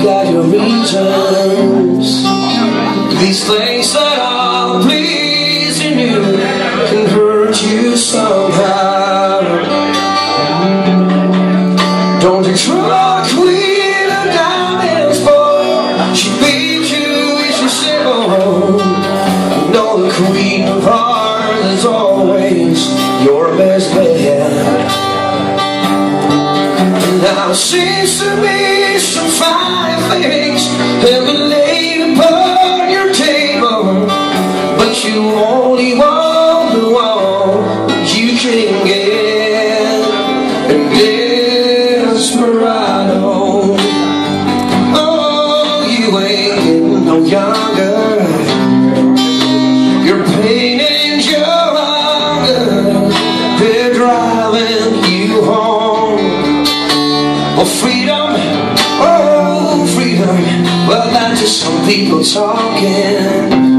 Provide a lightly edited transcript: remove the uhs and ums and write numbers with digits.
got your reasons. These things that are pleasing you can hurt you somehow. Don't you try to clean her diamonds for she beat you if you say oh. No, the queen of hearts is always your best bet. Now it seems to me some fine things have been laid upon your table, but you only want the one you can get. And Desperado, oh, you ain't getting no younger. Your pain and your hunger, they're driving you home. Oh, freedom, oh, freedom, well, that's just some people talking.